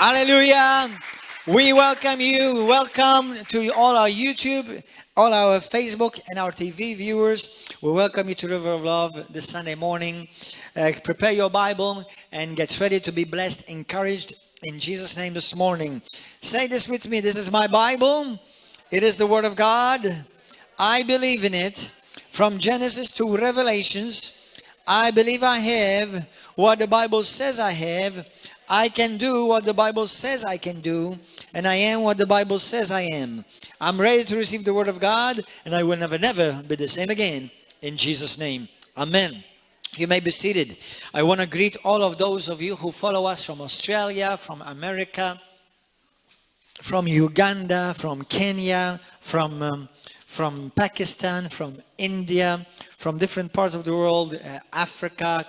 Hallelujah. We welcome you. Welcome to all our YouTube, all our Facebook and our TV viewers. We welcome you to River of Love this Sunday morning. Prepare your Bible and get ready to be blessed, encouraged in Jesus' name this morning. Say this with me. This is my Bible. It is the Word of God. I believe in it. From Genesis to Revelations, I believe I have what the Bible says I have. I can do what the Bible says I can do, and I am what the Bible says I am. I'm ready to receive the Word of God, and I will never be the same again. In Jesus' name, amen. You may be seated. I want to greet all of those of you who follow us from Australia, from America, from Uganda, from Kenya, from Pakistan, from India, from different parts of the world, Africa.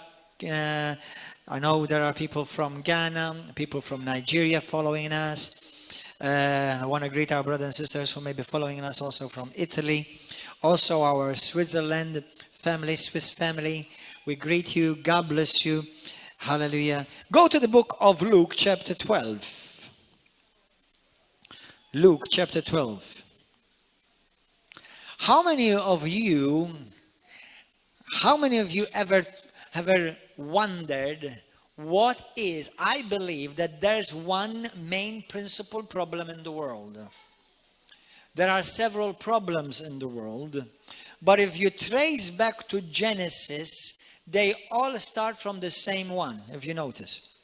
I know there are people from Ghana, people from Nigeria following us. I want to greet our brothers and sisters who may be following us also from Italy. Also our Switzerland family, Swiss family. We greet you. God bless you. Hallelujah. Go to the book of Luke chapter 12. Luke chapter 12. How many of you ever wondered what is? I believe that there's one main principal problem in the world. There are several problems in the world, but if you trace back to Genesis, they all start from the same one, if you notice.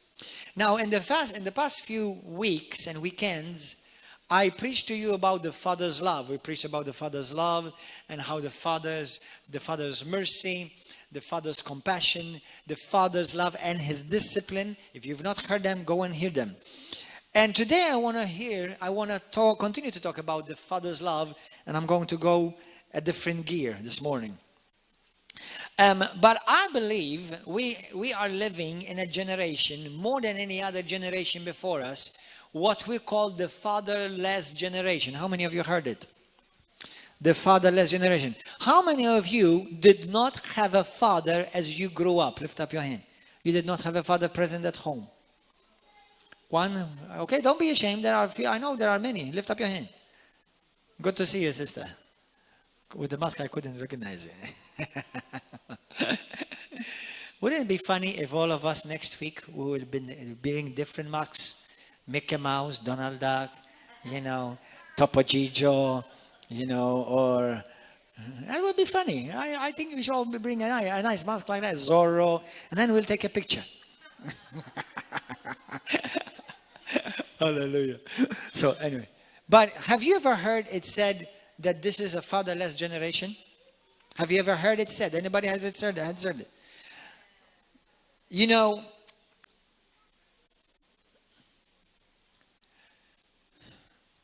Now, in the past few weeks and weekends, I preached to you about the Father's love. We preached about the Father's love and how the Father's mercy, the Father's compassion, the Father's love and His discipline. If you've not heard them, go and hear them. And today I want to continue to talk about the Father's love, and I'm going to go a different gear this morning. But I believe we are living in a generation, more than any other generation before us, what we call the fatherless generation. How many of you heard it? The fatherless generation. How many of you did not have a father as you grew up? Lift up your hand. You did not have a father present at home. One. Okay, don't be ashamed. There are few. I know there are many. Lift up your hand. Good to see you, sister. With the mask, I couldn't recognize you. Wouldn't it be funny if all of us next week we will be wearing different masks? Mickey Mouse, Donald Duck, Topo Gigio, or that would be funny. I think we should all bring a nice mask like that, Zorro, and then we'll take a picture. Hallelujah. So anyway, but have you ever heard it said that this is a fatherless generation? Have you ever heard it said? Anybody has it said?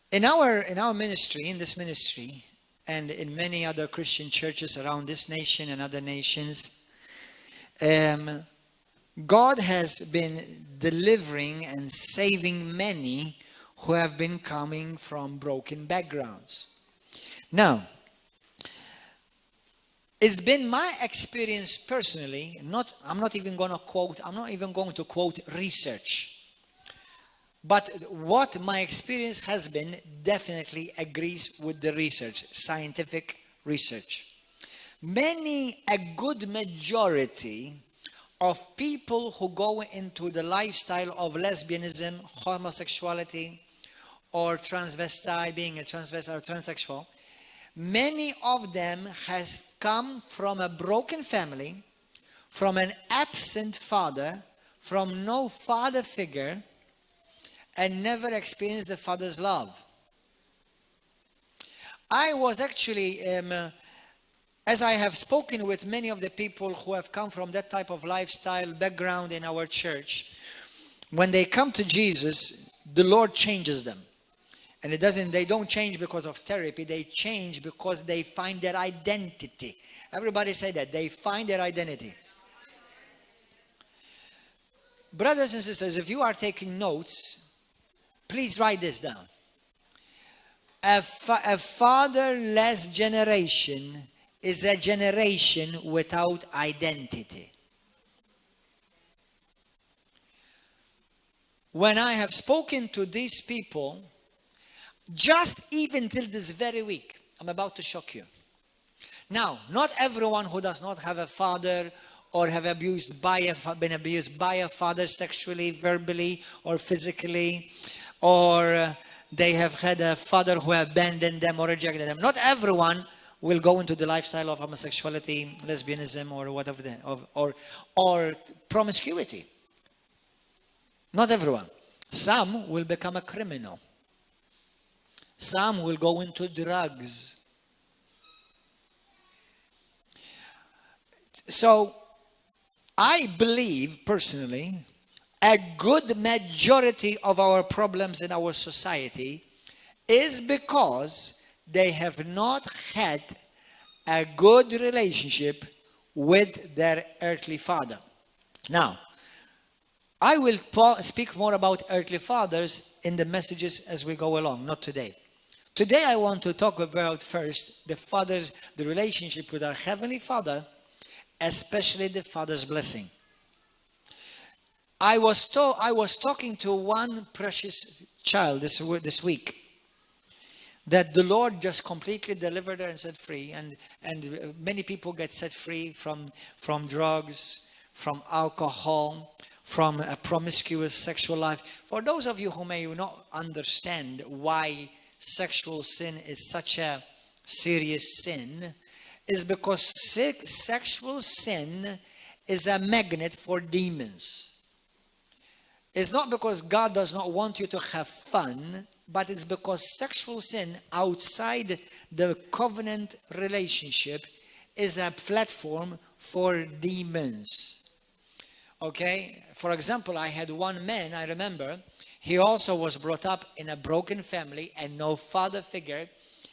In our ministry, in this ministry, and in many other Christian churches around this nation and other nations, God has been delivering and saving many who have been coming from broken backgrounds. Now, it's been my experience personally, I'm not even going to quote research. But what my experience has been definitely agrees with the research, scientific research. A good majority of people who go into the lifestyle of lesbianism, homosexuality, or transvestite, being a transvestite or transsexual, many of them has come from a broken family, from an absent father, from no father figure, and never experienced the Father's love. I was actually, as I have spoken with many of the people who have come from that type of lifestyle background in our church, when they come to Jesus, the Lord changes them. And they don't change because of therapy, they change because they find their identity. Everybody say that, they find their identity. Brothers and sisters, if you are taking notes, please write this down. A fatherless generation is a generation without identity. when I have spoken to these people, just even till this very week, I'm about to shock you. Now, not everyone who does not have a father or have been abused by a father sexually, verbally, or physically, or they have had a father who abandoned them or rejected them. Not everyone will go into the lifestyle of homosexuality, lesbianism, or whatever, or promiscuity. Not everyone. Some will become a criminal. Some will go into drugs. So, I believe personally, a good majority of our problems in our society is because they have not had a good relationship with their earthly father. Now, I will speak more about earthly fathers in the messages as we go along, not today. Today I want to talk about first the relationship with our Heavenly Father, especially the Father's blessing. I was talking to one precious child this week that the Lord just completely delivered her and set free, and many people get set free from drugs, from alcohol, from a promiscuous sexual life. For those of you who may not understand why sexual sin is such a serious sin, is because sexual sin is a magnet for demons. It's not because God does not want you to have fun, but it's because sexual sin outside the covenant relationship is a platform for demons. Okay? For example, I had one man, I remember, he also was brought up in a broken family and no father figure.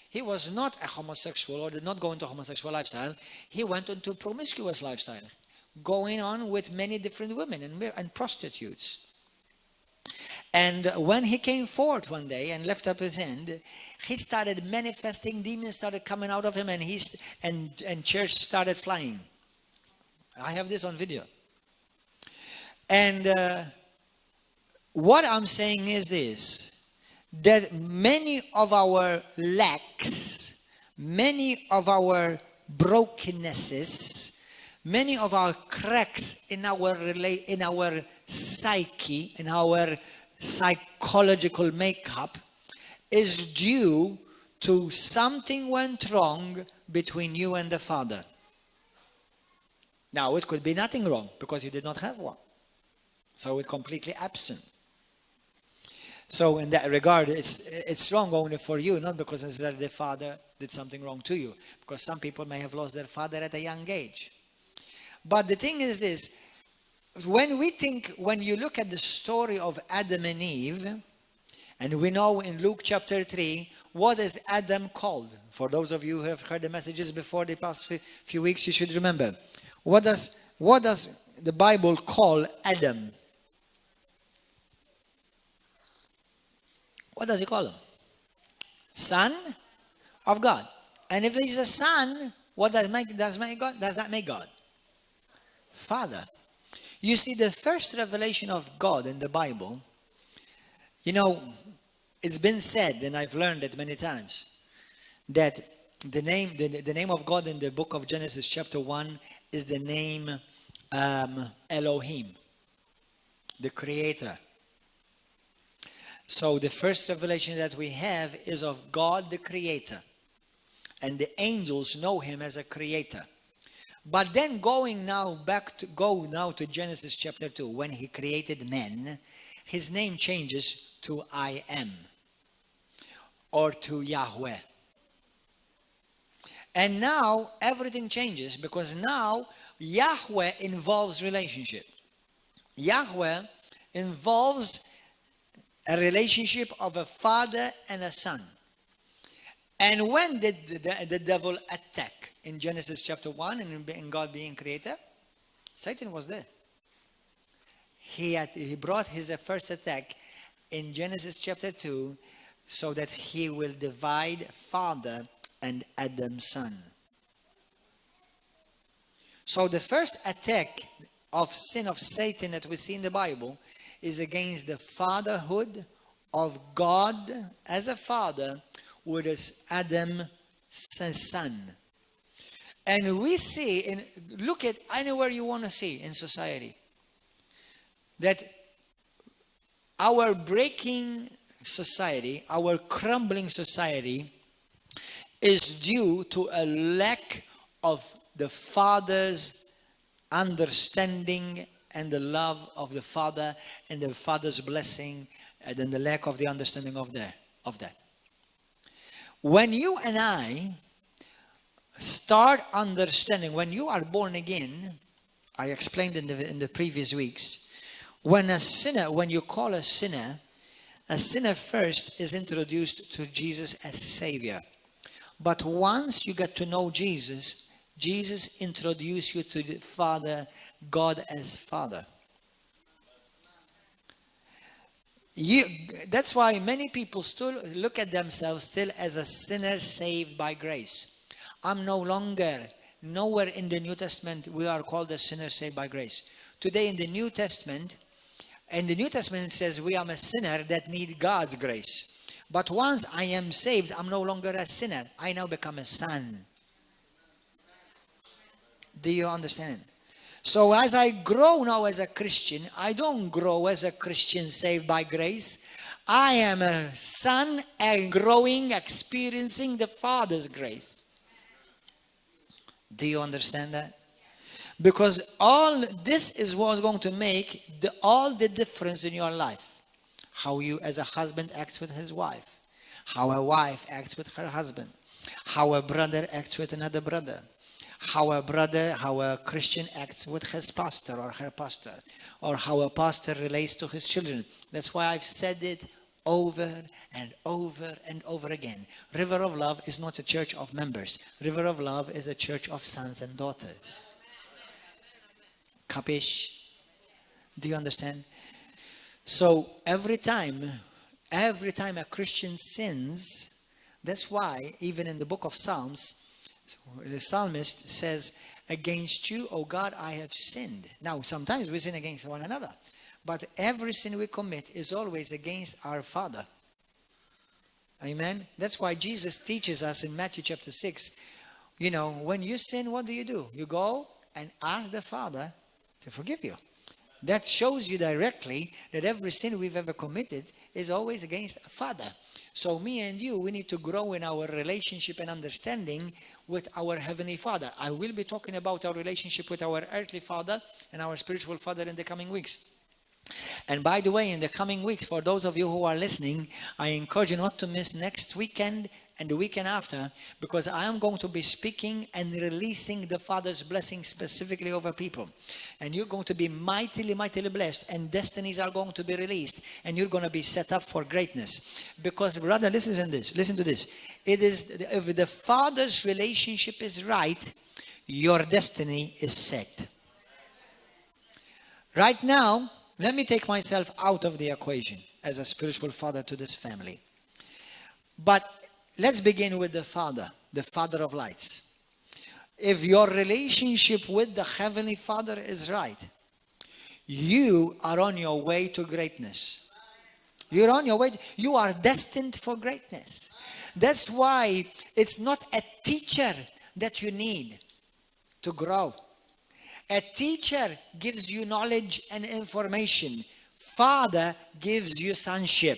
He was not a homosexual or did not go into a homosexual lifestyle. He went into a promiscuous lifestyle, going on with many different women and prostitutes. And when he came forth one day and lifted up his hand, he started manifesting, demons started coming out of him, and church started flying. I have this on video. And what I'm saying is this, that many of our lacks, many of our brokennesses, many of our cracks in our psyche, in our psychological makeup, is due to something went wrong between you and the Father. Now, it could be nothing wrong because you did not have one. So it's completely absent. So in that regard, it's wrong only for you, not because the father did something wrong to you. Because some people may have lost their father at a young age. But the thing is this, when you look at the story of Adam and Eve, and we know in Luke chapter 3, what is Adam called? For those of you who have heard the messages before the past few weeks, you should remember. What does the Bible call Adam? What does he call him? Son of God. And if he's a son, what does that make God? Father. You see, the first revelation of God in the Bible, it's been said, and I've learned it many times, that the name of God in the book of Genesis chapter 1 is the name Elohim, the Creator. So the first revelation that we have is of God the Creator. And the angels know Him as a Creator. But then go now to Genesis chapter 2, when He created man, His name changes to I Am, or to Yahweh. And now everything changes, because now Yahweh involves relationship. Yahweh involves a relationship of a father and a son. And when did the devil attack? In Genesis chapter 1, and in God being creator, Satan was there. He brought his first attack in Genesis chapter 2, so that he will divide father and Adam's son. So the first attack of sin of Satan that we see in the Bible is against the fatherhood of God as a father with his Adam's son. And we see, look at anywhere you want to see in society, that our breaking society, our crumbling society, is due to a lack of the father's understanding and the love of the father and the father's blessing, and then the lack of the understanding of that. When you and I start understanding, when you are born again, I explained in the previous weeks, when you call a sinner first is introduced to Jesus as Savior. But once you get to know Jesus, Jesus introduced you to the Father, God as Father. That's why many people still look at themselves still as a sinner saved by grace. I'm no longer, nowhere in the New Testament we are called a sinner saved by grace. Today in the New Testament it says we are a sinner that need God's grace. But once I am saved, I'm no longer a sinner. I now become a son. Do you understand? So as I grow now as a Christian, I don't grow as a Christian saved by grace. I am a son and growing, experiencing the Father's grace. Do you understand that? Because all this is what's going to make all the difference in your life. How you as a husband acts with his wife. How a wife acts with her husband. How a brother acts with another brother. How a Christian acts with his pastor or her pastor. Or how a pastor relates to his children. That's why I've said it over and over and over again. River of Love is not a church of members. River of Love is a church of sons and daughters. Capish? Do you understand? So every time a Christian sins, that's why even in the book of Psalms, the psalmist says, against you, O God, I have sinned. Now, sometimes we sin against one another, but every sin we commit is always against our Father. Amen? That's why Jesus teaches us in Matthew chapter 6, when you sin, what do? You go and ask the Father to forgive you. That shows you directly that every sin we've ever committed is always against a Father. So me and you, we need to grow in our relationship and understanding with our Heavenly Father. I will be talking about our relationship with our earthly Father and our spiritual Father in the coming weeks. And by the way, in the coming weeks, for those of you who are listening, I encourage you not to miss next weekend and the weekend after, because I am going to be speaking and releasing the Father's blessing specifically over people. And you're going to be mightily, mightily blessed, and destinies are going to be released, and you're going to be set up for greatness. Because, brother, listen to this. It is, if the Father's relationship is right, your destiny is set. Right now, let me take myself out of the equation as a spiritual father to this family. But let's begin with the Father of lights. If your relationship with the Heavenly Father is right, you are on your way to greatness. You're on your way. You are destined for greatness. That's why it's not a teacher that you need to grow. A teacher gives you knowledge and information. Father gives you sonship.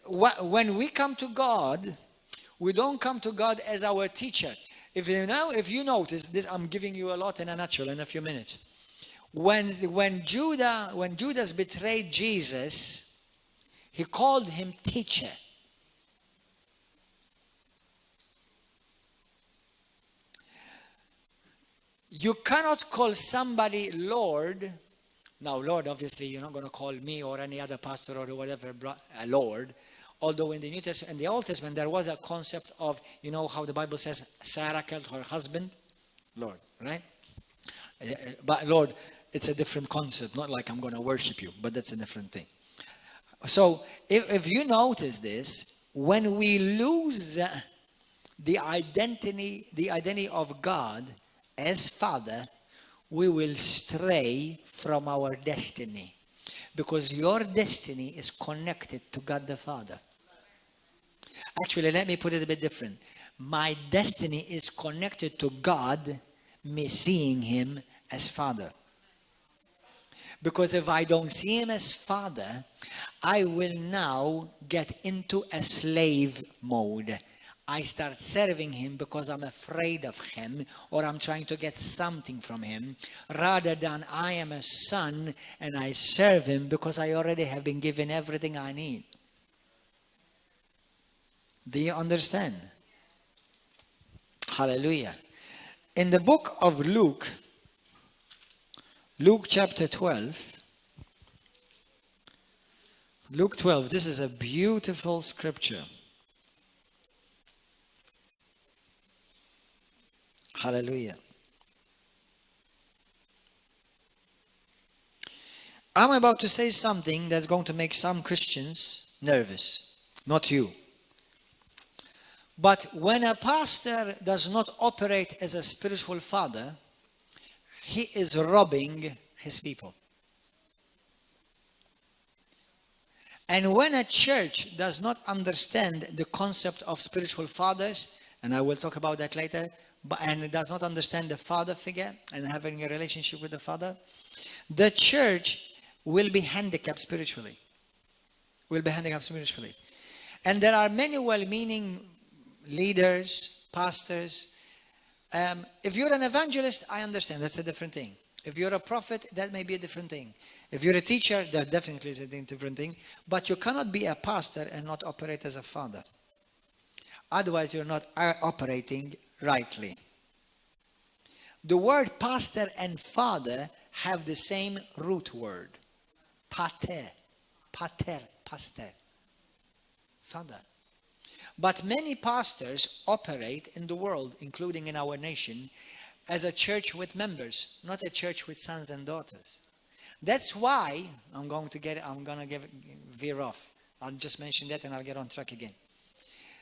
When we come to God, we don't come to God as our teacher. If you notice this, I'm giving you a lot in a nutshell in a few minutes. When Judas betrayed Jesus, he called him teacher. You cannot call somebody Lord. Now, Lord, obviously, you're not going to call me or any other pastor or whatever a Lord. Although in the New Testament, in the Old Testament, there was a concept of, how the Bible says Sarah killed her husband? Lord, right? But Lord, it's a different concept. Not like I'm going to worship you, but that's a different thing. So if you notice this, when we lose the identity of God as Father, we will stray from our destiny. Because your destiny is connected to God the Father. Actually, let me put it a bit different. My destiny is connected to God, me seeing him as Father. Because if I don't see him as Father, I will now get into a slave mode. I start serving him because I'm afraid of him, or I'm trying to get something from him, rather than I am a son and I serve him because I already have been given everything I need. Do you understand? Hallelujah. In the book of Luke chapter 12, Luke 12, this is a beautiful scripture. Hallelujah. I'm about to say something that's going to make some Christians nervous, not you. But when a pastor does not operate as a spiritual father, he is robbing his people. And when a church does not understand the concept of spiritual fathers, and I will talk about that later, and it does not understand the father figure and having a relationship with the father, the church will be handicapped spiritually. And there are many well-meaning leaders, pastors. If you're an evangelist, I understand, that's a different thing. If you're a prophet, that may be a different thing. If you're a teacher, that definitely is a different thing. But you cannot be a pastor and not operate as a father. Otherwise, you're not operating rightly. The word pastor and father have the same root word. Pater, pastor, father. But many pastors operate in the world, including in our nation, as a church with members, not a church with sons and daughters. That's why I'm going to veer off. I'll just mention that and I'll get on track again.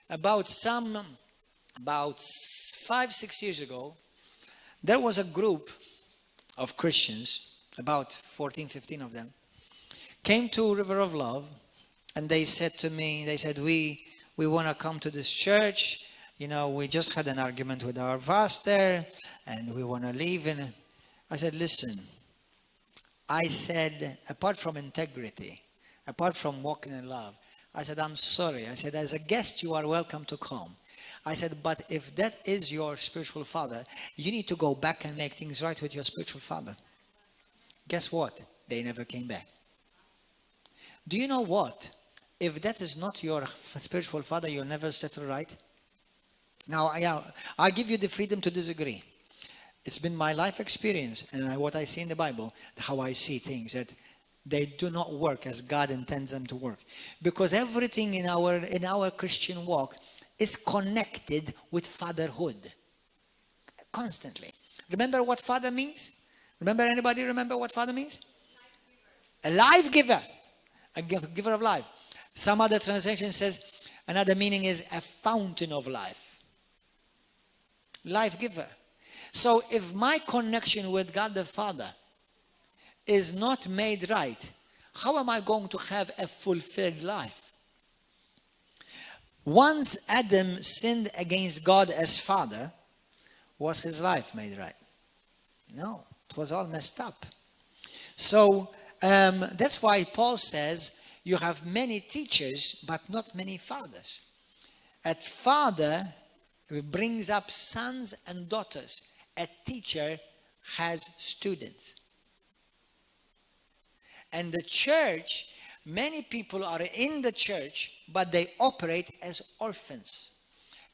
About 5-6 years ago, there was a group of Christians, about 14-15 of them, came to River of Love, and they said to me, we want to come to this church. You know, we just had an argument with our pastor and we want to leave. And I said, listen, apart from integrity, apart from walking in love, I said, I'm sorry. I said, as a guest, you are welcome to come. I said, but if that is your spiritual father, you need to go back and make things right with your spiritual father. Guess what? They never came back. Do you know what? If that is not your spiritual father, you'll never settle right. Now, I'll give you the freedom to disagree. It's been my life experience and what I see in the Bible, how I see things, that they do not work as God intends them to work. Because everything in our Christian walk is connected with fatherhood. Constantly. Remember what father means? Anybody remember what father means? A life giver. A giver of life. Some other translation says, another meaning is a fountain of life. Life giver. So if my connection with God the Father is not made right, how am I going to have a fulfilled life? Once Adam sinned against God as Father, was his life made right? No, it was all messed up. So that's why Paul says, you have many teachers, but not many fathers. A father brings up sons and daughters. A teacher has students. And the church, many people are in the church, but they operate as orphans.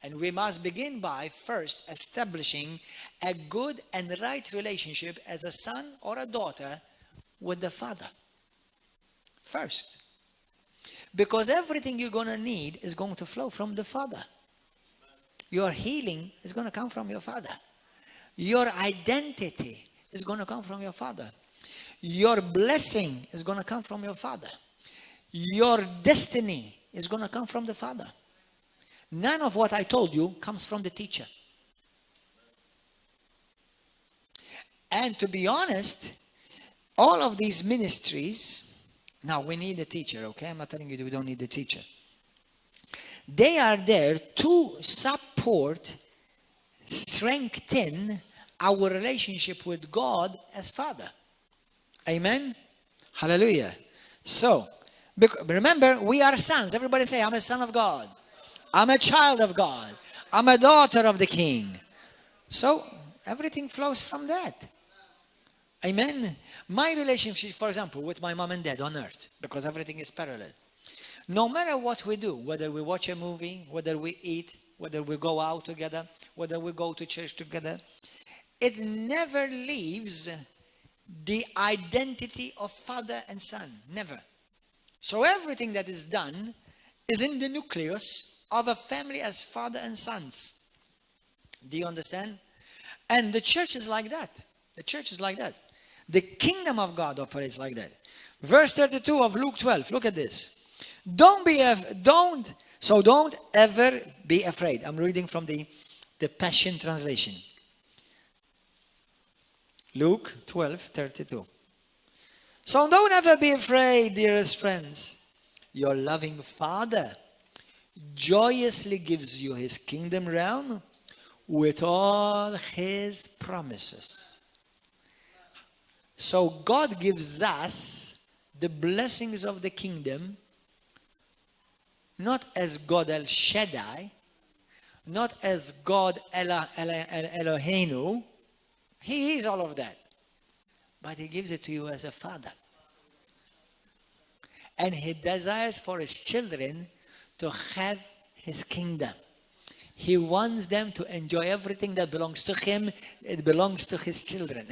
And we must begin by first establishing a good and right relationship as a son or a daughter with the father. First. Because everything you're going to need is going to flow from the Father. Your healing is going to come from your Father. Your identity is going to come from your Father. Your blessing is going to come from your Father. Your destiny is going to come from the Father. None of what I told you comes from the teacher. And to be honest, all of these ministries, now we need a teacher, okay? I'm not telling you that we don't need a teacher. They are there to support, strengthen our relationship with God as Father. Amen? Hallelujah. So, remember, we are sons. Everybody say, I'm a son of God. I'm a child of God. I'm a daughter of the King. So, everything flows from that. Amen. My relationship, for example, with my mom and dad on earth, because everything is parallel. No matter what we do, whether we watch a movie, whether we eat, whether we go out together, whether we go to church together, it never leaves the identity of father and son. Never. So everything that is done is in the nucleus of a family as father and sons. Do you understand? And the church is like that. The church is like that. The kingdom of God operates like that. Verse 32 of Luke 12. Look at this. Don't ever be afraid. I'm reading from the Passion Translation. Luke 12:32. So don't ever be afraid, dearest friends. Your loving Father joyously gives you his kingdom realm with all his promises. So God gives us the blessings of the kingdom, not as God El Shaddai, not as God Eloheinu. He is all of that. But he gives it to you as a father. And he desires for his children to have his kingdom. He wants them to enjoy everything that belongs to him. It belongs to his children.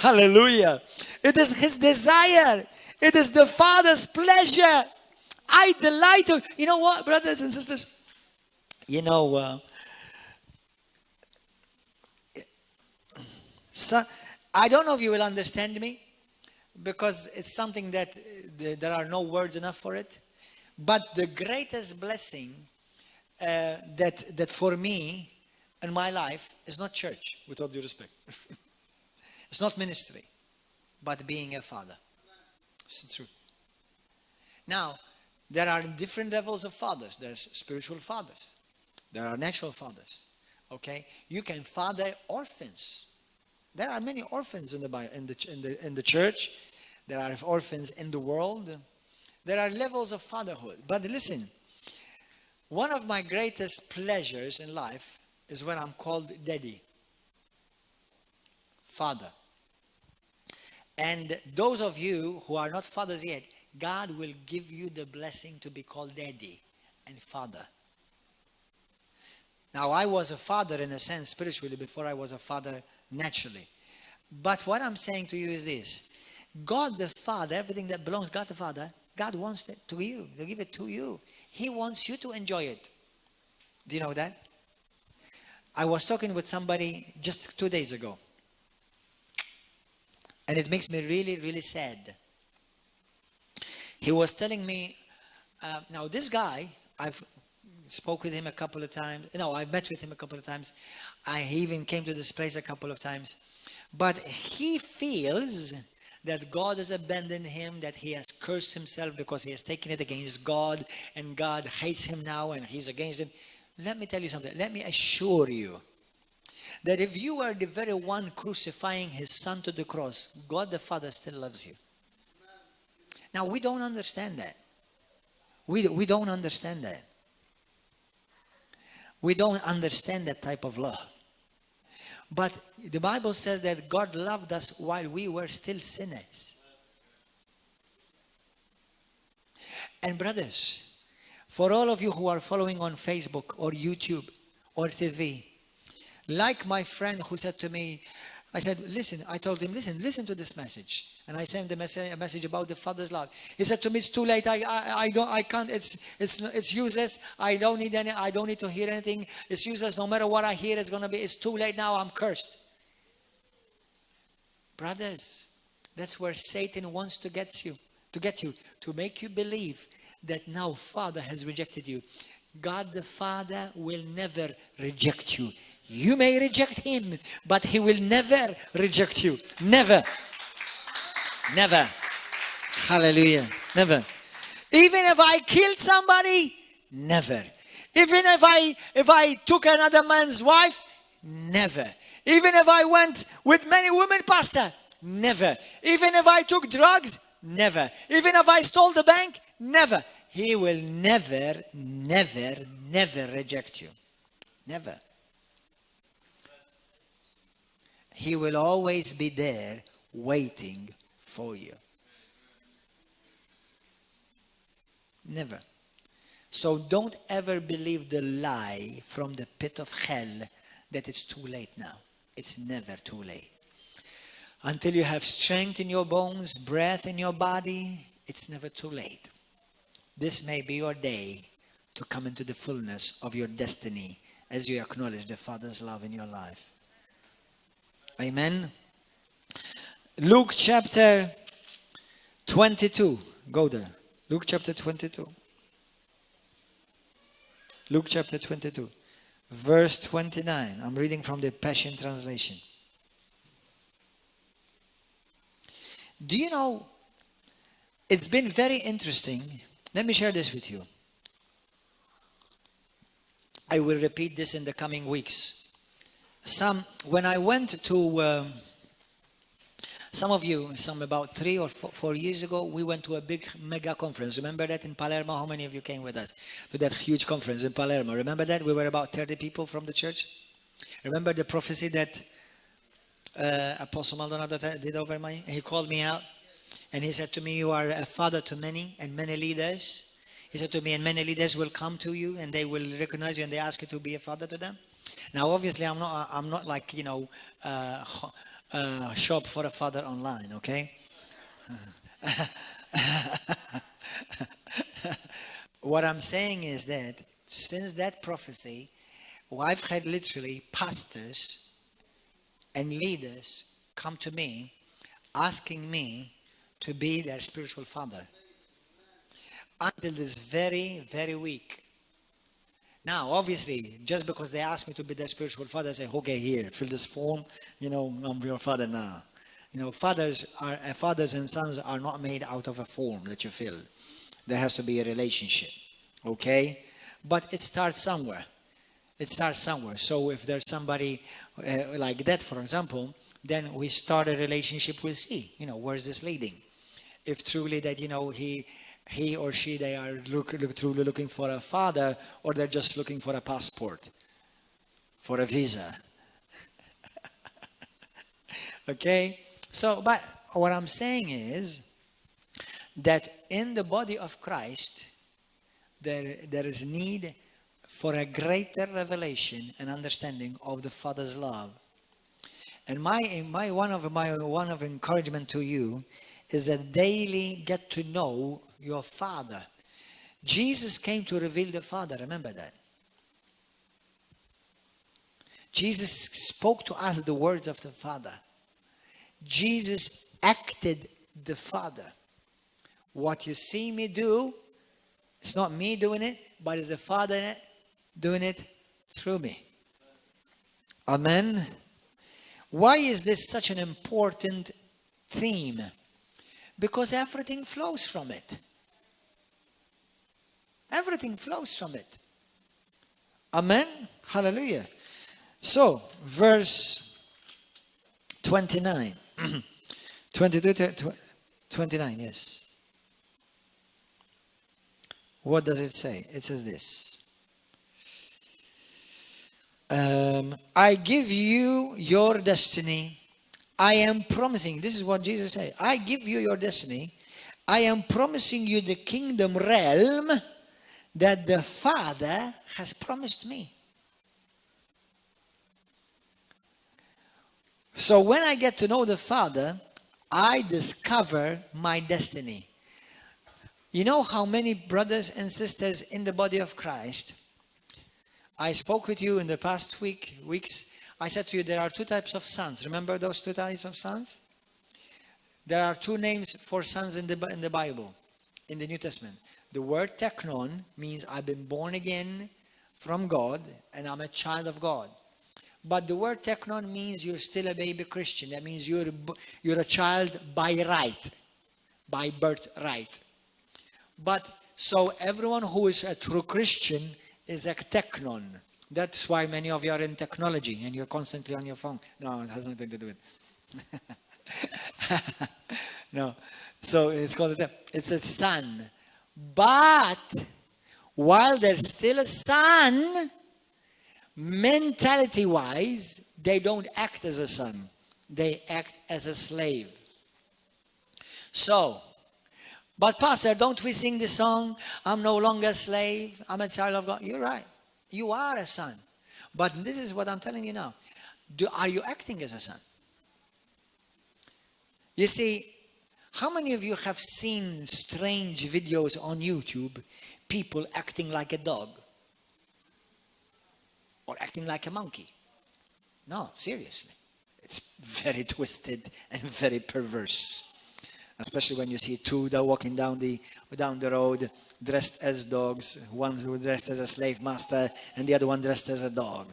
Hallelujah. It is his desire. It is the Father's pleasure. I delight to. You know what, brothers and sisters? You know, so I don't know if you will understand me, because it's something that there are no words enough for it. But the greatest blessing that for me in my life is not church, with all due respect. It's not ministry, but being a father. It's true. Now, there are different levels of fathers. There's spiritual fathers. There are natural fathers. Okay? You can father orphans. There are many orphans in the church. There are orphans in the world. There are levels of fatherhood. But listen, one of my greatest pleasures in life is when I'm called daddy, father. And those of you who are not fathers yet, God will give you the blessing to be called daddy and father. Now, I was a father in a sense spiritually before I was a father naturally. But what I'm saying to you is this. God the Father, everything that belongs to God the Father, God wants it to you. They'll give it to you. He wants you to enjoy it. Do you know that? I was talking with somebody just 2 days ago. And it makes me really, really sad. He was telling me, now this guy, I've spoke with him a couple of times. No, I've met with him a couple of times. He even came to this place a couple of times. But he feels that God has abandoned him, that he has cursed himself because he has taken it against God, and God hates him now and he's against him. Let me tell you something. Let me assure you that if you are the very one crucifying his son to the cross, God the Father still loves you. Now, we don't understand that. We don't understand that. We don't understand that type of love. But the Bible says that God loved us while we were still sinners. And brothers, for all of you who are following on Facebook or YouTube or TV, like my friend who said to me, I said, listen, I told him, listen to this message. And I sent him a message about the Father's love. He said to me, it's too late. I can't, it's useless. I don't need to hear anything. It's useless. No matter what I hear, it's too late now. I'm cursed. Brothers, that's where Satan wants to get you, to make you believe that now Father has rejected you. God the Father will never reject you. You may reject him, but he will never reject you. Never. Never. Hallelujah. Never. Even if I killed somebody, never. Even if I took another man's wife, never. Even if I went with many women, pastor, never. Even if I took drugs, never. Even if I stole the bank, never. He will never, never, never reject you. Never. He will always be there waiting for you. Never. So don't ever believe the lie from the pit of hell that it's too late now. It's never too late. Until you have strength in your bones, breath in your body, it's never too late. This may be your day to come into the fullness of your destiny as you acknowledge the Father's love in your life. Amen. Luke chapter 22. Go there. Luke chapter 22. Luke chapter 22. Verse 29. I'm reading from the Passion Translation. Do you know, it's been very interesting. Let me share this with you. I will repeat this in the coming weeks. When I went to, some of you, about 3 or 4 years ago, we went to a big mega conference. Remember that in Palermo? How many of you came with us to that huge conference in Palermo? Remember that? We were about 30 people from the church. Remember the prophecy that Apostle Maldonado did over me? He called me out and he said to me, you are a father to many and many leaders. He said to me, and many leaders will come to you and they will recognize you and they ask you to be a father to them. Now, obviously, I'm not like, shop for a father online, okay? What I'm saying is that since that prophecy, I've had literally pastors and leaders come to me asking me to be their spiritual father. Until this very, very week. Now, obviously, just because they ask me to be their spiritual father, I say, okay, here, fill this form, I'm your father now. Fathers and sons are not made out of a form that you fill. There has to be a relationship, okay? But it starts somewhere. So if there's somebody like that, for example, then we start a relationship, we'll see, where's this leading? If truly that, he or she, they are truly looking for a father, or they're just looking for a passport, for a visa. Okay? So, but what I'm saying is that in the body of Christ, there is need for a greater revelation and understanding of the Father's love. And one of encouragement to you is that daily get to know your Father. Jesus came to reveal the Father. Remember that. Jesus spoke to us the words of the Father. Jesus acted the Father. What you see me do, it's not me doing it, but it's the Father doing it through me. Amen. Why is this such an important theme? Because everything flows from it. Everything flows from it. Amen. Hallelujah. So, verse 29. 22 29, yes. What does it say? It says this. I give you your destiny. I am promising, this is what Jesus said. I give you your destiny. I am promising you the kingdom realm that the Father has promised me. So when I get to know the Father, I discover my destiny. You know how many brothers and sisters in the body of Christ, I spoke with you in the past weeks. I said to you, there are 2 types of sons. Remember those 2 types of sons? There are 2 names for sons in the Bible, in the New Testament. The word teknon means I've been born again from God and I'm a child of God. But the word teknon means you're still a baby Christian. That means you're a child by right, by birthright. But so everyone who is a true Christian is a teknon. That's why many of you are in technology and you're constantly on your phone. No, it has nothing to do with it. No. So it's called it's a son. But while there's still a son, mentality-wise, they don't act as a son. They act as a slave. So, but Pastor, don't we sing the song, I'm no longer a slave, I'm a child of God? You're right. You are a son. But this is what I'm telling you now. Are you acting as a son? You see, how many of you have seen strange videos on YouTube, people acting like a dog? Or acting like a monkey? No, seriously. It's very twisted and very perverse. Especially when you see two that are walking down the road dressed as dogs, one dressed as a slave master and the other one dressed as a dog.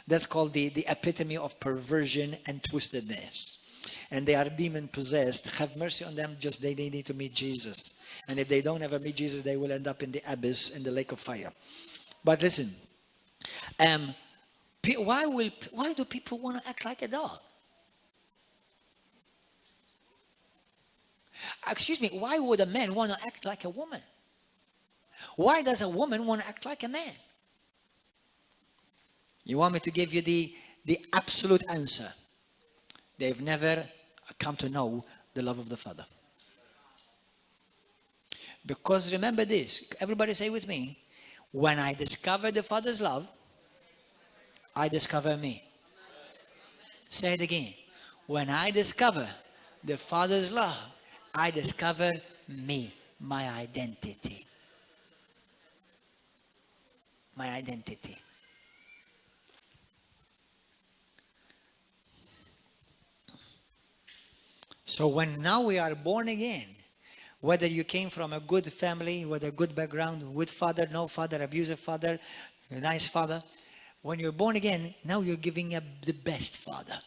That's called the epitome of perversion and twistedness. And they are demon possessed. Have mercy on them, just they need to meet Jesus. And if they don't ever meet Jesus, they will end up in the abyss, in the lake of fire. But listen, why do people want to act like a dog? Excuse me, why would a man want to act like a woman? Why does a woman want to act like a man? You want me to give you the absolute answer? They've never come to know the love of the Father. Because remember this, everybody say with me, when I discover the Father's love, I discover me. Say it again. When I discover the Father's love, I discover me, my identity. My identity. So when now we are born again, whether you came from a good family, with a good background, with father, no father, abusive father, a nice father, when you're born again, now you're giving up the best father.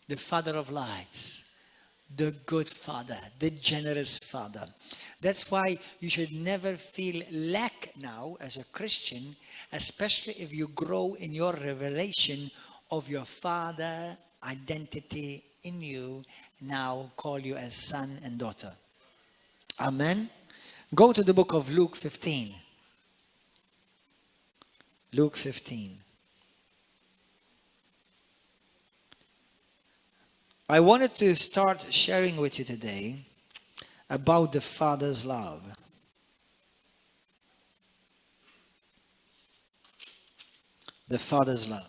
The Father of lights, the good Father, the generous Father. That's why you should never feel lack now as a Christian, especially if you grow in your revelation of your Father identity in you, now call you as son and daughter. Amen. Go to the book of Luke 15. Luke 15. I wanted to start sharing with you today about the Father's love. The Father's love.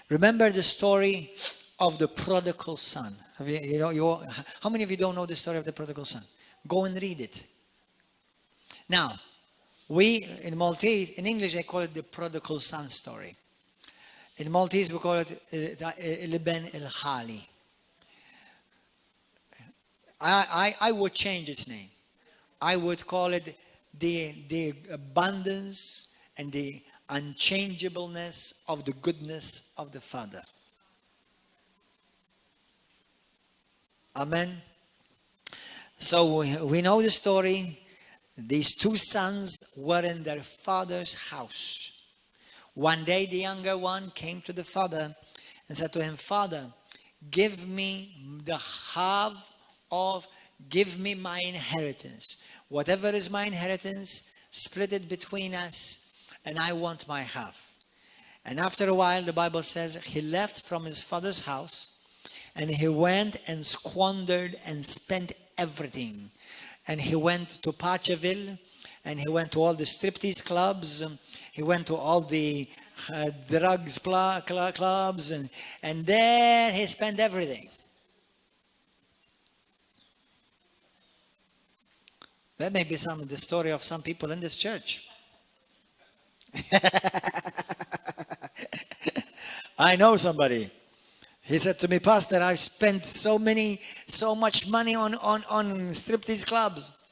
Remember the story of the prodigal son. How many of you don't know the story of the prodigal son? Go and read it. Now, we in Maltese, in English they call it the prodigal son story. In Maltese we call it Liben il-Hali. I would change its name. I would call it the abundance and the unchangeableness of the goodness of the Father. Amen. So we know the story. These two sons were in their father's house. One day the younger one came to the father and said to him, Father, give me give me my inheritance. Whatever is my inheritance, split it between us, and I want my half. And after a while, the Bible says, he left from his father's house, and he went and squandered and spent everything. And he went to Pachaville, and he went to all the striptease clubs, he went to all the drugs clubs, and there he spent everything. That may be the story of some people in this church. I know somebody. He said to me, Pastor, I've spent so much money on striptease clubs.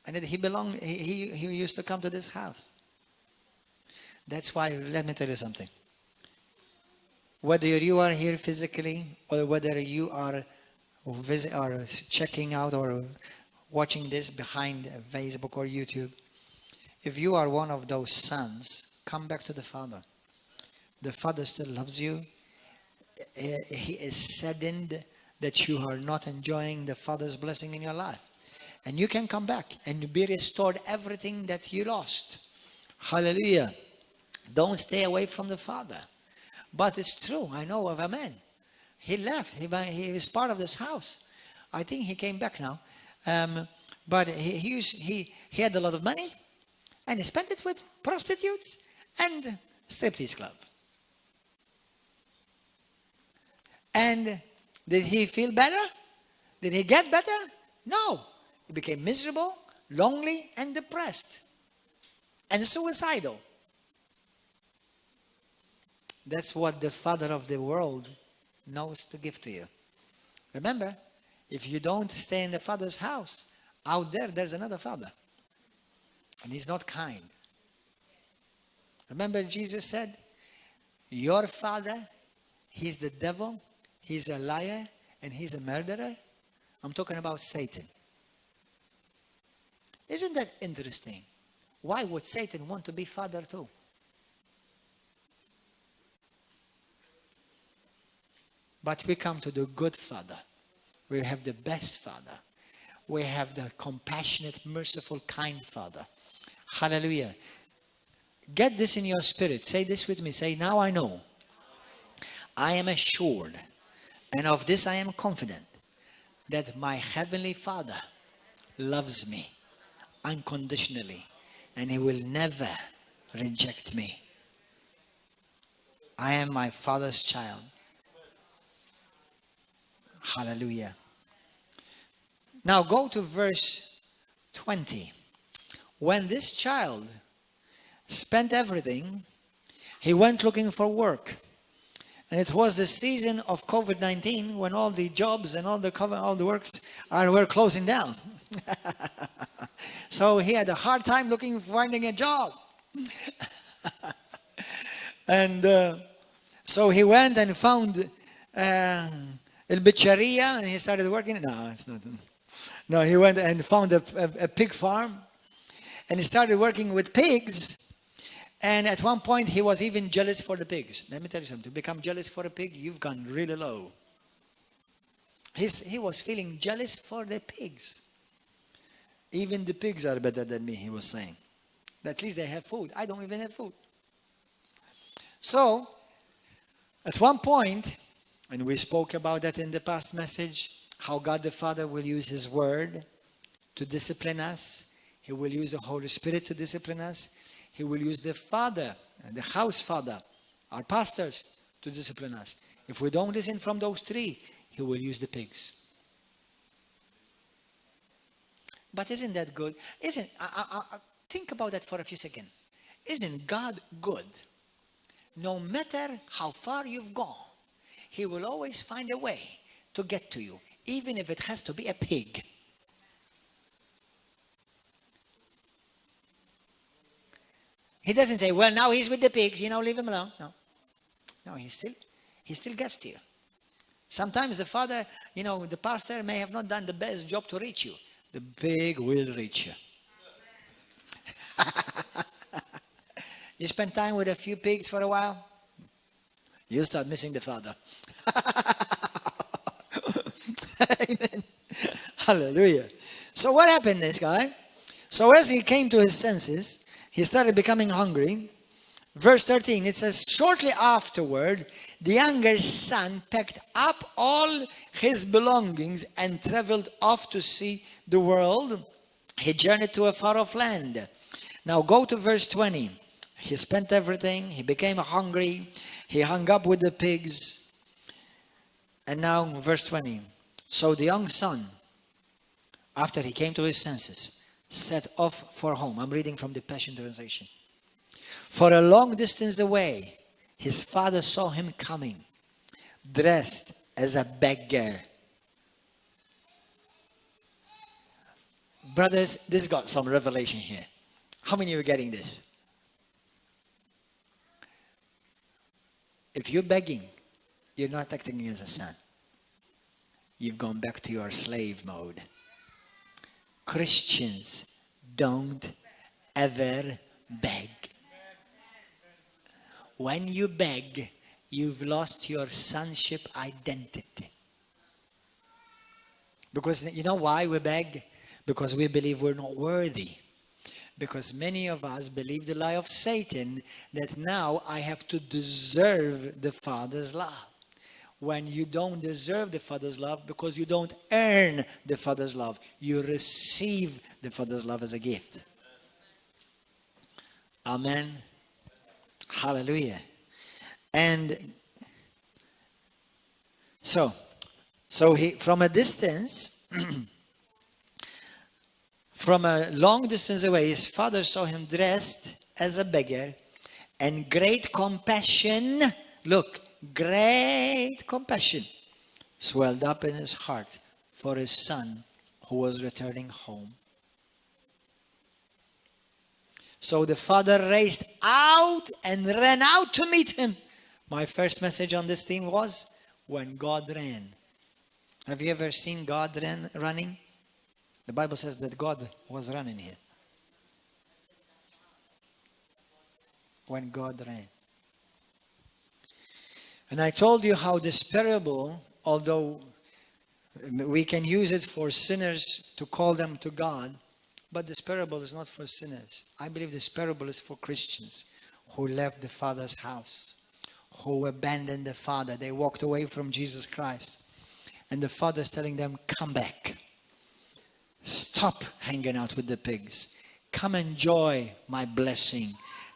And that he used to come to this house. That's why, let me tell you something. Whether you are here physically or whether you are checking out or watching this behind Facebook or YouTube, if you are one of those sons, come back to the Father. The Father still loves you. He is saddened that you are not enjoying the Father's blessing in your life. And you can come back and be restored everything that you lost. Hallelujah. Don't stay away from the Father. But it's true. I know of a man. He left. He was part of this house. I think he came back now. But he had a lot of money. And he spent it with prostitutes and striptease club. And did he feel better? Did he get better? No. He became miserable, lonely, and depressed. And suicidal. That's what the father of the world knows to give to you. Remember, if you don't stay in the Father's house, out there, there's another father. And he's not kind. Remember, Jesus said, your father, he's the devil, he's a liar, and he's a murderer. I'm talking about Satan. Isn't that interesting? Why would Satan want to be father too? But we come to the good Father. We have the best Father. We have the compassionate, merciful, kind Father. Hallelujah. Get this in your spirit. Say this with me. Say, now I know. I am assured, and of this I am confident, that my Heavenly Father loves me unconditionally, and He will never reject me. I am my Father's child. Hallelujah. Now go to verse 20. When this child spent everything, he went looking for work. And it was the season of COVID-19 when all the jobs and all the works were closing down. So he had a hard time finding a job. And so he went and found and he started working. No, it's not. No, he went and found a pig farm. And he started working with pigs. And at one point, he was even jealous for the pigs. Let me tell you something. To become jealous for a pig, you've gone really low. He was feeling jealous for the pigs. Even the pigs are better than me, he was saying. At least they have food. I don't even have food. So, at one point, and we spoke about that in the past message, how God the Father will use His Word to discipline us. He will use the Holy Spirit to discipline us. He will use the Father, the house Father, our pastors, to discipline us. If we don't listen from those three, He will use the pigs. But isn't that good? Think about that for a few seconds. Isn't God good? No matter how far you've gone, He will always find a way to get to you, even if it has to be a pig. He doesn't say, well, now he's with the pigs, leave him alone. No, he still gets to you. Sometimes the father, the pastor may have not done the best job to reach you. The pig will reach you. You spend time with a few pigs for a while, you'll start missing the Father. Amen. Hallelujah. So what happened, this guy? So as he came to his senses, he started becoming hungry. Verse 13, it says, shortly afterward, the younger son packed up all his belongings and traveled off to see the world. He journeyed to a far-off land. Now go to verse 20. He spent everything. He became hungry. He hung up with the pigs. And now verse 20. So the young son, after he came to his senses, set off for home. I'm reading from the Passion Translation. For a long distance away, his father saw him coming, dressed as a beggar. Brothers, this got some revelation here. How many of you are getting this? If you're begging, you're not acting as a son. You've gone back to your slave mode. Christians don't ever beg. When you beg, you've lost your sonship identity. Because you know why we beg? Because we believe we're not worthy. Because many of us believe the lie of Satan that now I have to deserve the Father's love. When you don't deserve the Father's love because you don't earn the Father's love. You receive the Father's love as a gift. Amen. Hallelujah. And so he, from a distance, from a long distance away, his father saw him dressed as a beggar, and great compassion, look, great compassion swelled up in his heart for his son who was returning home. So the father raced out and ran out to meet him. My first message on this theme was when God ran. Have you ever seen God running? The Bible says that God was running here. When God ran. And I told you how this parable, although we can use it for sinners to call them to God, but this parable is not for sinners. I believe this parable is for Christians who left the Father's house, who abandoned the Father. They walked away from Jesus Christ. And the Father is telling them, come back. Stop hanging out with the pigs. Come enjoy my blessing.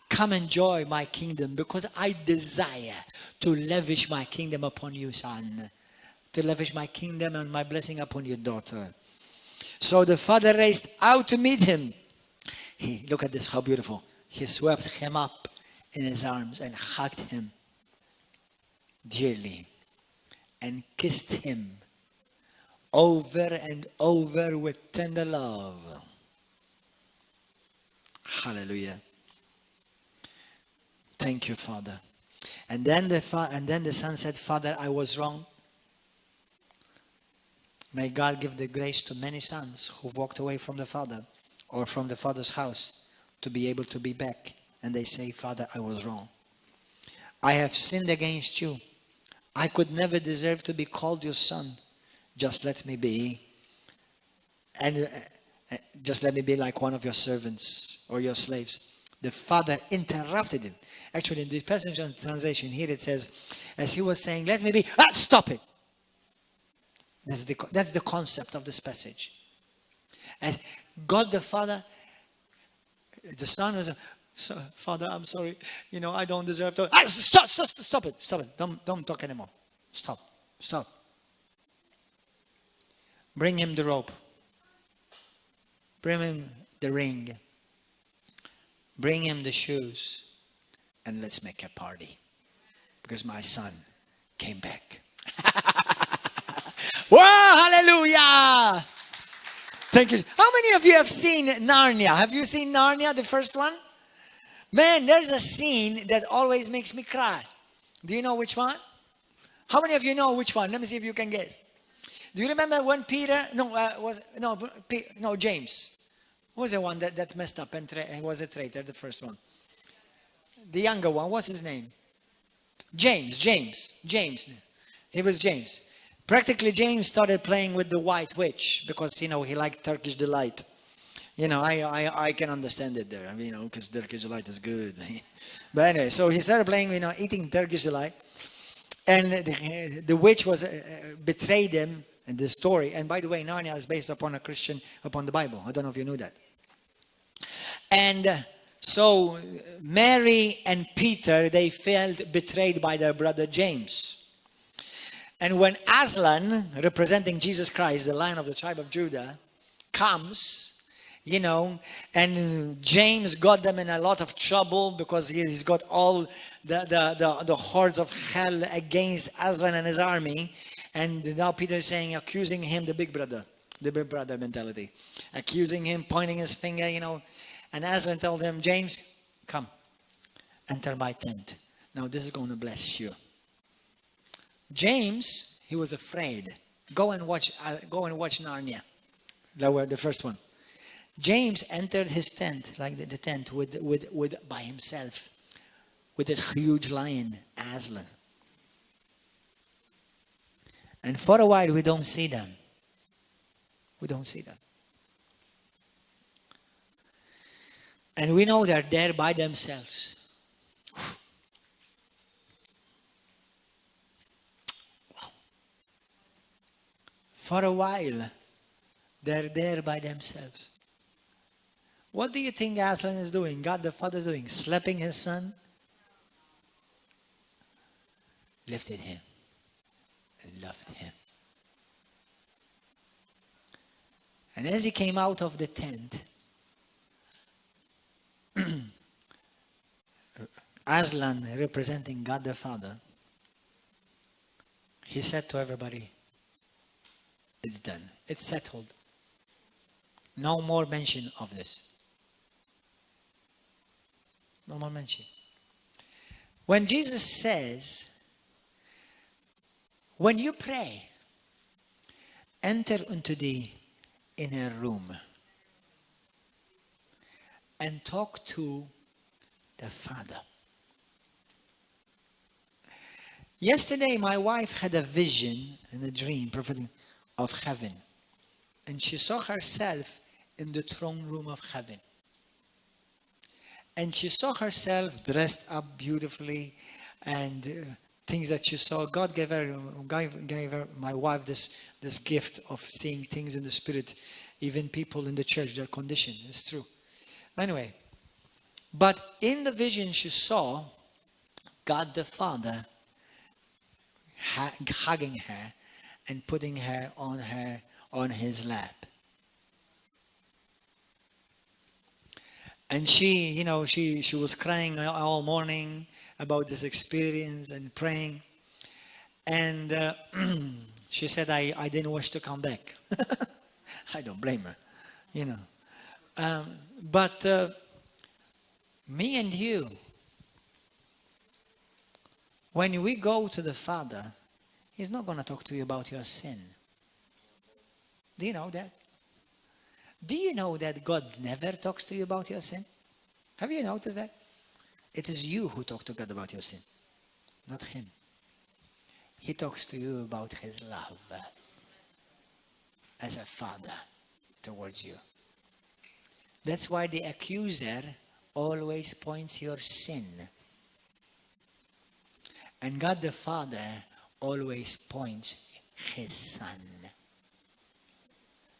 Come enjoy my kingdom, because I desire to lavish my kingdom upon you, son. To lavish my kingdom and my blessing upon your daughter. So the father raced out to meet him. Look at this, how beautiful. He swept him up in his arms and hugged him dearly and kissed him over and over with tender love. Hallelujah. Thank you, Father. And then the son said, Father, I was wrong. May God give the grace to many sons who've walked away from the Father or from the Father's house to be able to be back. And they say, Father, I was wrong. I have sinned against you. I could never deserve to be called your son. Just let me be. And just let me be like one of your servants or your slaves. The father interrupted him. Actually, in the Passion Translation here it says, as he was saying, let me be, stop it. That's the concept of this passage. And God the Father, the Son was, Father, I'm sorry. I don't deserve to. Stop it. Don't talk anymore. Stop. Bring him the rope. Bring him the ring. Bring him the shoes. And let's make a party. Because my son came back. Wow, hallelujah! Thank you. How many of you have seen Narnia? Have you seen Narnia, the first one? Man, there's a scene that always makes me cry. Do you know which one? How many of you know which one? Let me see if you can guess. Do you remember when James. Who was the one that messed up and was a traitor, the first one? The younger one, what's his name? James. He was James. Practically, James started playing with the white witch because, he liked Turkish delight. I can understand it there, because Turkish delight is good. But anyway, so he started playing, eating Turkish delight. And the witch betrayed him in this story. And by the way, Narnia is based upon upon the Bible. I don't know if you knew that. And so Mary and Peter, they felt betrayed by their brother James. And when Aslan, representing Jesus Christ, the Lion of the tribe of Judah, comes, and James got them in a lot of trouble because he's got all the hordes of hell against Aslan and his army. And now Peter is accusing him, the big brother. the big brother mentality. Accusing him, pointing his finger, And Aslan told him, James, come, enter my tent. Now this is going to bless you. James, he was afraid. Go and watch Narnia. That was the first one. James entered his tent, like the tent, with by himself, with this huge lion, Aslan. And for a while, we don't see them. We don't see them. And we know they're there by themselves. For a while, they're there by themselves. What do you think Aslan is doing? God the Father is doing? Slapping his son? Lifted him and loved him. And as he came out of the tent, Aslan, representing God the Father, he said to everybody, it's done. It's settled. No more mention of this. No more mention. When Jesus says, when you pray, enter into the inner room and talk to the Father. Yesterday, my wife had a vision and a dream, prophetic, of heaven. And she saw herself in the throne room of heaven. And she saw herself dressed up beautifully, and things that she saw. God gave her, my wife, this gift of seeing things in the spirit. Even people in the church, their condition. It's true. Anyway, but in the vision she saw God the Father hugging her and putting her on his lap. And she was crying all morning about this experience and praying. And she said, I didn't wish to come back. I don't blame her, but me and you, when we go to the Father, He's not going to talk to you about your sin. Do you know that? Do you know that God never talks to you about your sin? Have you noticed that? It is you who talk to God about your sin, not Him. He talks to you about His love as a father towards you. That's why the accuser always points your sin. And God the Father always points His Son.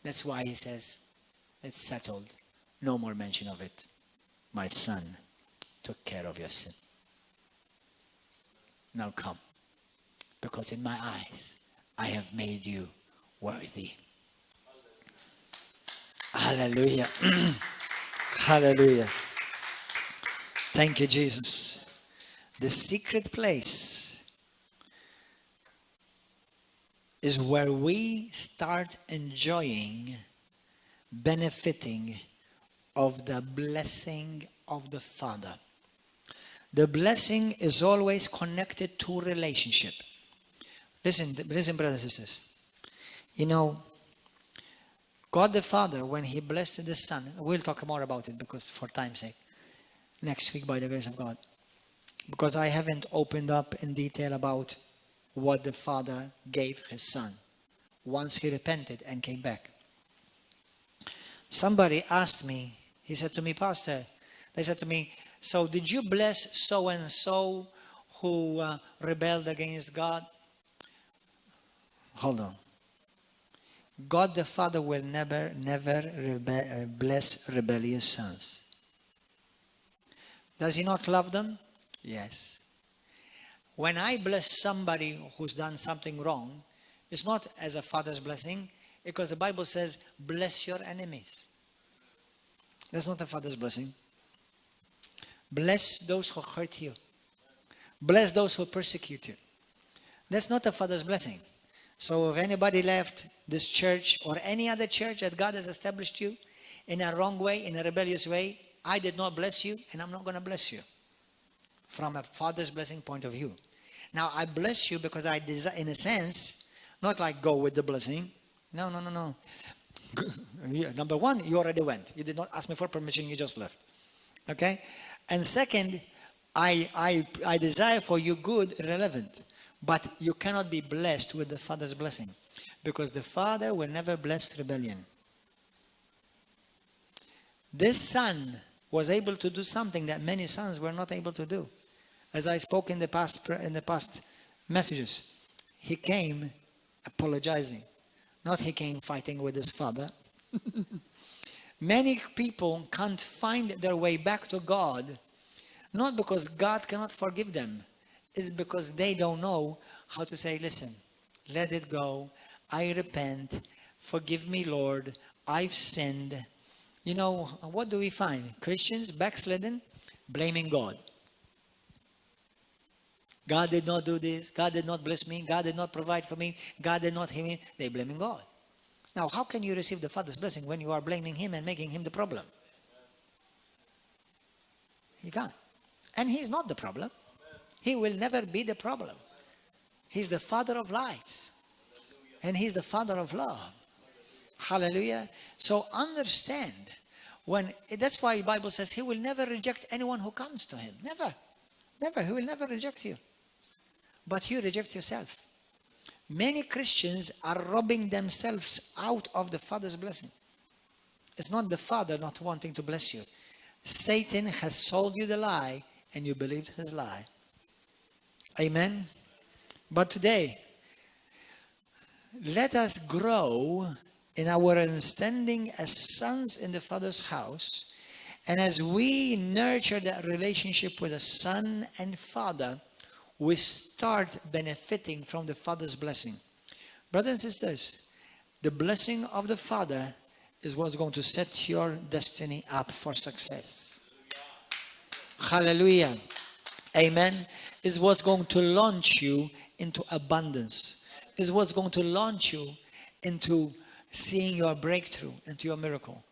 That's why He says, it's settled. No more mention of it. My Son took care of your sin. Now come. Because in my eyes, I have made you worthy. Hallelujah. Hallelujah. Thank you, Jesus. The secret place is where we start enjoying, benefiting of the blessing of the Father. The blessing is always connected to relationship. Listen, brothers and sisters. You know, God the Father, when He blessed the Son, we'll talk more about it because for time's sake, next week by the grace of God. Because I haven't opened up in detail about what the Father gave His Son once He repented and came back. Somebody asked me, he said to me, Pastor, they said to me, so did you bless so-and-so who rebelled against God? Hold on. God the Father will never bless rebellious sons. Does He not love them? Yes. When I bless somebody who's done something wrong, it's not as a father's blessing, because the Bible says, bless your enemies. That's not a father's blessing. Bless those who hurt you. Bless those who persecute you. That's not a father's blessing. So if anybody left this church or any other church that God has established you in a wrong way, in a rebellious way, I did not bless you, and I'm not going to bless you from a father's blessing point of view. Now, I bless you because I desire, in a sense, not like go with the blessing. No. Number one, you already went. You did not ask me for permission, you just left. Okay? And second, I desire for you good, relevant. But you cannot be blessed with the Father's blessing, because the Father will never bless rebellion. This son was able to do something that many sons were not able to do. As I spoke in the past messages, he came apologizing, not he came fighting with his father. Many people can't find their way back to God, not because God cannot forgive them. It's because they don't know how to say, listen, let it go. I repent. Forgive me, Lord. I've sinned. You know, what do we find? Christians backslidden, blaming God. God did not do this. God did not bless me. God did not provide for me. God did not heal me. They're blaming God. Now, how can you receive the Father's blessing when you are blaming Him and making Him the problem? You can't. And He's not the problem. He will never be the problem. He's the Father of lights. And He's the Father of love. Hallelujah. So understand, that's why the Bible says He will never reject anyone who comes to Him. Never. Never. He will never reject you. But you reject yourself. Many Christians are robbing themselves out of the Father's blessing. It's not the Father not wanting to bless you. Satan has sold you the lie and you believed his lie. Amen. But today, let us grow in our understanding as sons in the Father's house. And as we nurture that relationship with the Son and Father, we start benefiting from the Father's blessing. Brothers and sisters, the blessing of the Father is what's going to set your destiny up for success. Hallelujah. Amen. Is what's going to launch you into abundance. Is what's going to launch you into seeing your breakthrough, into your miracle.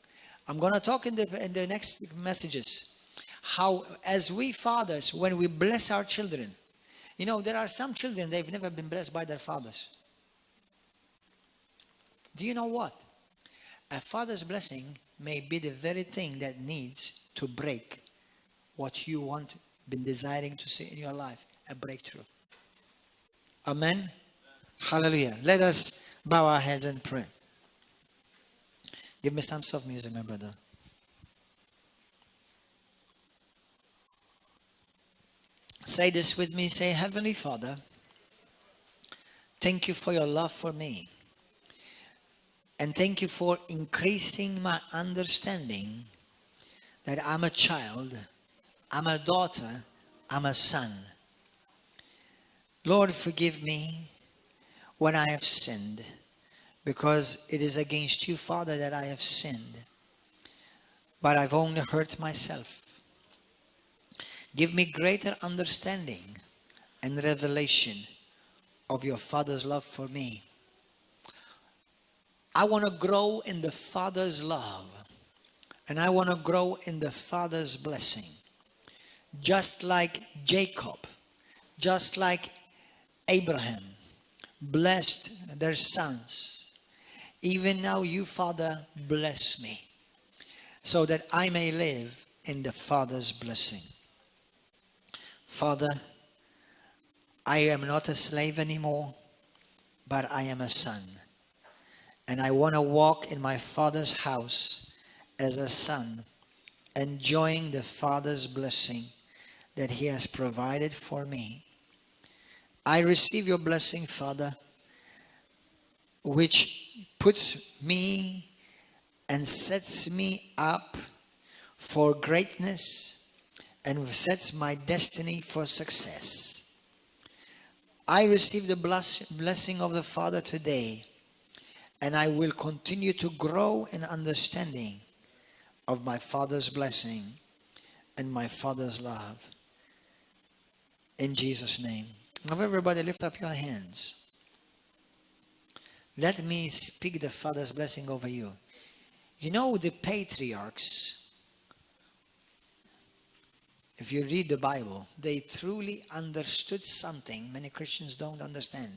I'm going to talk in the next messages how, as we fathers, when we bless our children, you know, there are some children, they've never been blessed by their fathers. Do you know what? A father's blessing may be the very thing that needs to break what you want, been desiring to see in your life, a breakthrough. Amen. Hallelujah. Let us bow our heads and pray. Give me some soft music, my brother. Say this with me. Say, Heavenly Father, thank you for your love for me. And thank you for increasing my understanding that I'm a child, I'm a daughter, I'm a son. Lord, forgive me when I have sinned, because it is against you, Father, that I have sinned. But I've only hurt myself. Give me greater understanding and revelation of your Father's love for me. I want to grow in the Father's love, and I want to grow in the Father's blessing. Just like Jacob, just like Abraham blessed their sons, even now you, Father, bless me so that I may live in the Father's blessing. Father, I am not a slave anymore, but I am a son. And I want to walk in my Father's house as a son, enjoying the Father's blessing that He has provided for me. I receive your blessing, Father, which puts me and sets me up for greatness and sets my destiny for success. I receive the blessing of the Father today, and I will continue to grow in understanding of my Father's blessing and my Father's love. In Jesus' name. Now everybody lift up your hands. let me speak the Father's blessing over you. You know, the patriarchs, if you read the Bible, they truly understood something many Christians don't understand.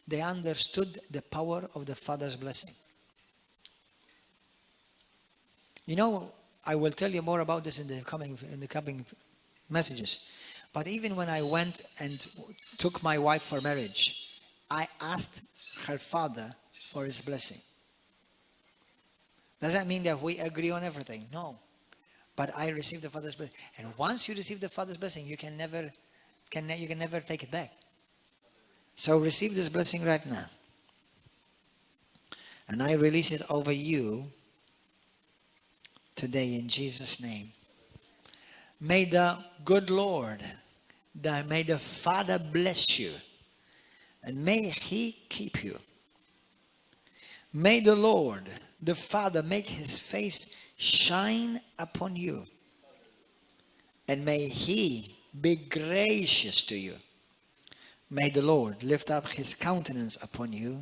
They understood the power of the Father's blessing. You know, I will tell you more about this in the coming messages. But even when I went and took my wife for marriage, I asked her father for his blessing. Does that mean that we agree on everything? No. But I received the Father's blessing. And once you receive the Father's blessing, you can never take it back. So receive this blessing right now. And I release it over you today in Jesus' name. May the good Lord, may the Father bless you, and may He keep you. May the Lord, the Father, make His face shine upon you, and may He be gracious to you. May the Lord lift up His countenance upon you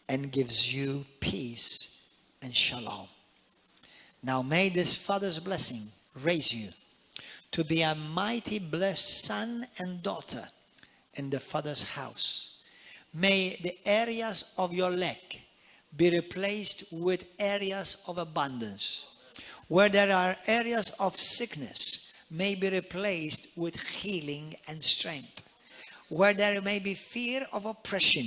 and gives you peace and shalom. Now may this Father's blessing raise you to be a mighty blessed son and daughter in the Father's house. May the areas of your lack be replaced with areas of abundance. Where there are areas of sickness, may be replaced with healing and strength. Where there may be fear of oppression,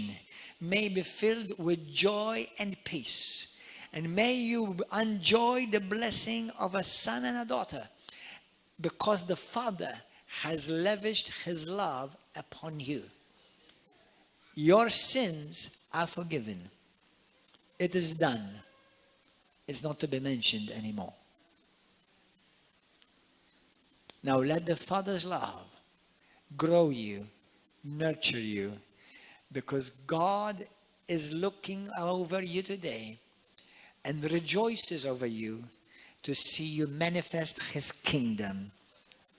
may be filled with joy and peace. And may you enjoy the blessing of a son and a daughter, because the Father has lavished His love upon you. Your sins are forgiven. It is done. It's not to be mentioned anymore. Now let the Father's love grow you, nurture you, because God is looking over you today and rejoices over you to see you manifest His kingdom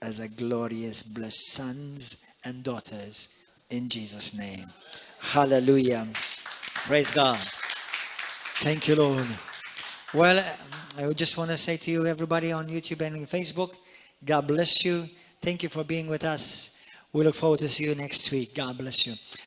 as a glorious blessed sons and daughters in Jesus' name. Hallelujah. Praise God. Thank you, Lord. Well, I just want to say to you, everybody on YouTube and Facebook, God bless you. Thank you for being with us. We look forward to see you next week. God bless you.